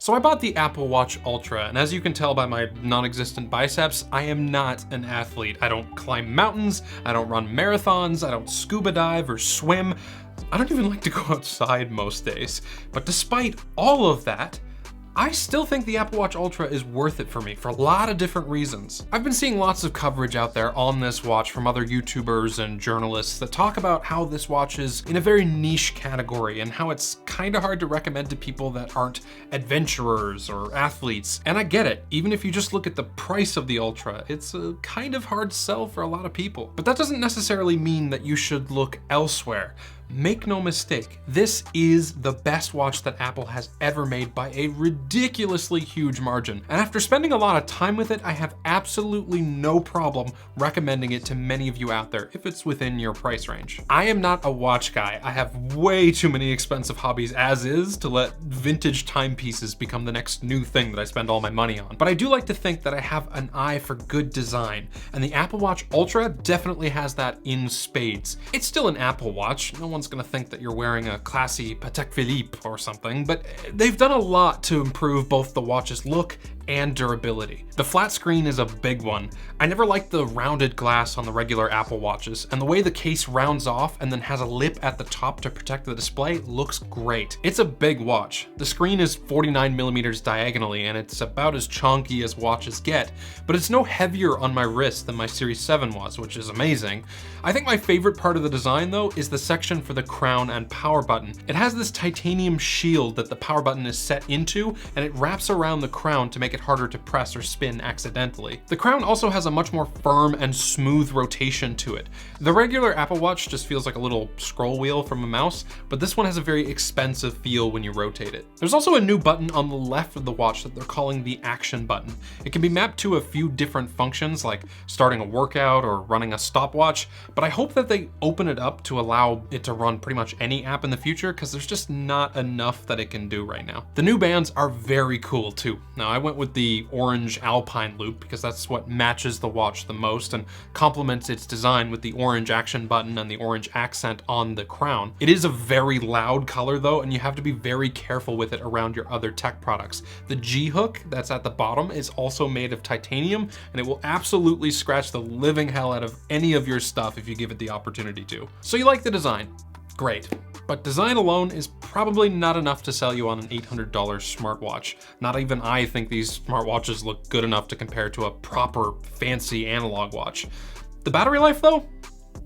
So I bought the Apple Watch Ultra, and as you can tell by my non-existent biceps, I am not an athlete. I don't climb mountains, I don't run marathons, I don't scuba dive or swim. I don't even like to go outside most days. But despite all of that, I still think the Apple Watch Ultra is worth it for me for a lot of different reasons. I've been seeing lots of coverage out there on this watch from other YouTubers and journalists that talk about how this watch is in a very niche category and how it's kind of hard to recommend to people that aren't adventurers or athletes. And I get it, even if you just look at the price of the Ultra, it's a kind of hard sell for a lot of people. But that doesn't necessarily mean that you should look elsewhere. Make no mistake, this is the best watch that Apple has ever made by a ridiculously huge margin. And after spending a lot of time with it, I have absolutely no problem recommending it to many of you out there if it's within your price range. I am not a watch guy. I have way too many expensive hobbies as is to let vintage timepieces become the next new thing that I spend all my money on. But I do like to think that I have an eye for good design, and the Apple Watch Ultra definitely has that in spades. It's still an Apple Watch. No one's gonna think that you're wearing a classy Patek Philippe or something, but they've done a lot to improve both the watch's look and durability. The flat screen is a big one. I never liked the rounded glass on the regular Apple Watches, and the way the case rounds off and then has a lip at the top to protect the display looks great. It's a big watch. The screen is 49 millimeters diagonally, and it's about as chunky as watches get, but it's no heavier on my wrist than my Series 7 was, which is amazing. I think my favorite part of the design though is the section for the crown and power button. It has this titanium shield that the power button is set into, and it wraps around the crown to make it harder to press or spin accidentally. The crown also has a much more firm and smooth rotation to it. The regular Apple Watch just feels like a little scroll wheel from a mouse, but this one has a very expensive feel when you rotate it. There's also a new button on the left of the watch that they're calling the action button. It can be mapped to a few different functions like starting a workout or running a stopwatch, but I hope that they open it up to allow it to run pretty much any app in the future, because there's just not enough that it can do right now. The new bands are very cool too. Now I went with the orange Alpine loop because that's what matches the watch the most and complements its design with the orange action button and the orange accent on the crown. It is a very loud color though, and you have to be very careful with it around your other tech products. The G hook that's at the bottom is also made of titanium, and it will absolutely scratch the living hell out of any of your stuff if you give it the opportunity to. So you like the design? Great. But design alone is probably not enough to sell you on an $800 smartwatch. Not even I think these smartwatches look good enough to compare to a proper fancy analog watch. The battery life though?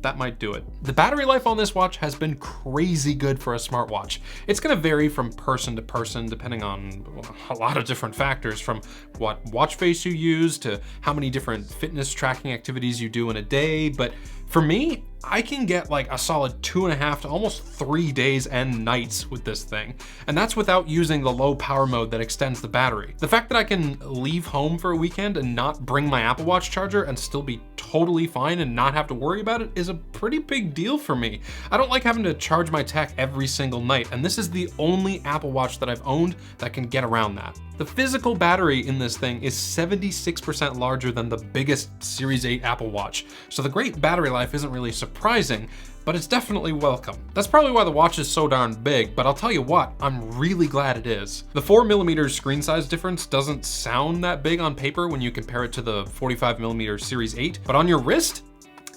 That might do it. The battery life on this watch has been crazy good for a smartwatch. It's gonna vary from person to person depending on a lot of different factors, from what watch face you use to how many different fitness tracking activities you do in a day, but for me, I can get like a solid 2.5 to almost 3 days and nights with this thing. And that's without using the low power mode that extends the battery. The fact that I can leave home for a weekend and not bring my Apple Watch charger and still be totally fine and not have to worry about it is a pretty big deal for me. I don't like having to charge my tech every single night, and this is the only Apple Watch that I've owned that can get around that. The physical battery in this thing is 76% larger than the biggest Series 8 Apple Watch, so the great battery life isn't really surprising, but it's definitely welcome. That's probably why the watch is so darn big, but I'll tell you what, I'm really glad it is. The 4mm screen size difference doesn't sound that big on paper when you compare it to the 45mm Series 8, but on your wrist,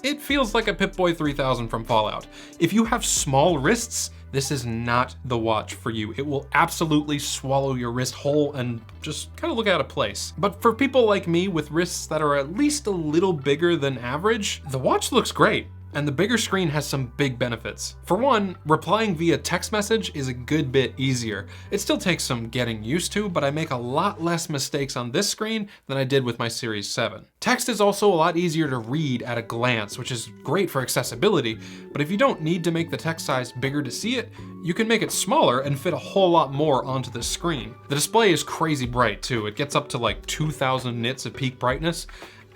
it feels like a Pip-Boy 3000 from Fallout. If you have small wrists, this is not the watch for you. It will absolutely swallow your wrist whole and just kind of look out of place. But for people like me with wrists that are at least a little bigger than average, the watch looks great. And the bigger screen has some big benefits. For one, replying via text message is a good bit easier. It still takes some getting used to, but I make a lot less mistakes on this screen than I did with my Series 7. Text is also a lot easier to read at a glance, which is great for accessibility, but if you don't need to make the text size bigger to see it, you can make it smaller and fit a whole lot more onto the screen. The display is crazy bright too. It gets up to like 2000 nits of peak brightness.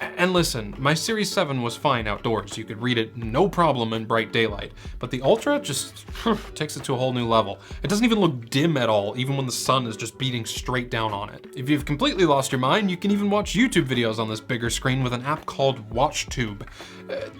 And listen, my Series 7 was fine outdoors. You could read it no problem in bright daylight, but the Ultra just takes it to a whole new level. It doesn't even look dim at all, even when the sun is just beating straight down on it. If you've completely lost your mind, you can even watch YouTube videos on this bigger screen with an app called WatchTube.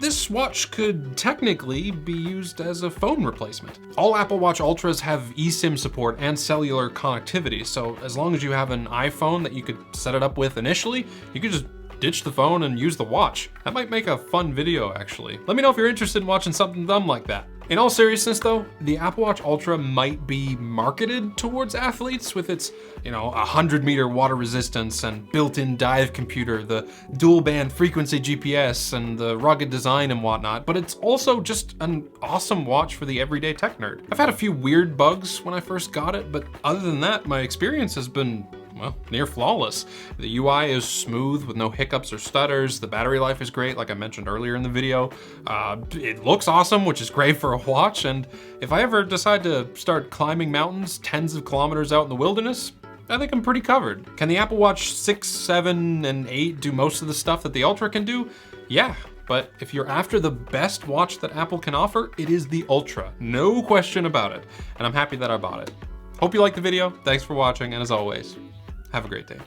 This watch could technically be used as a phone replacement. All Apple Watch Ultras have eSIM support and cellular connectivity, so as long as you have an iPhone that you could set it up with initially, you could just ditch the phone and use the watch. That might make a fun video, actually. Let me know if you're interested in watching something dumb like that. In all seriousness though, the Apple Watch Ultra might be marketed towards athletes with its, 100-meter water resistance and built-in dive computer, the dual-band frequency GPS, and the rugged design and whatnot, but it's also just an awesome watch for the everyday tech nerd. I've had a few weird bugs when I first got it, but other than that, my experience has been, well, near flawless. The UI is smooth with no hiccups or stutters. The battery life is great, like I mentioned earlier in the video. It looks awesome, which is great for a watch. And if I ever decide to start climbing mountains tens of kilometers out in the wilderness, I think I'm pretty covered. Can the Apple Watch 6, 7, and 8 do most of the stuff that the Ultra can do? Yeah. But if you're after the best watch that Apple can offer, it is the Ultra. No question about it. And I'm happy that I bought it. Hope you liked the video. Thanks for watching. And as always, have a great day.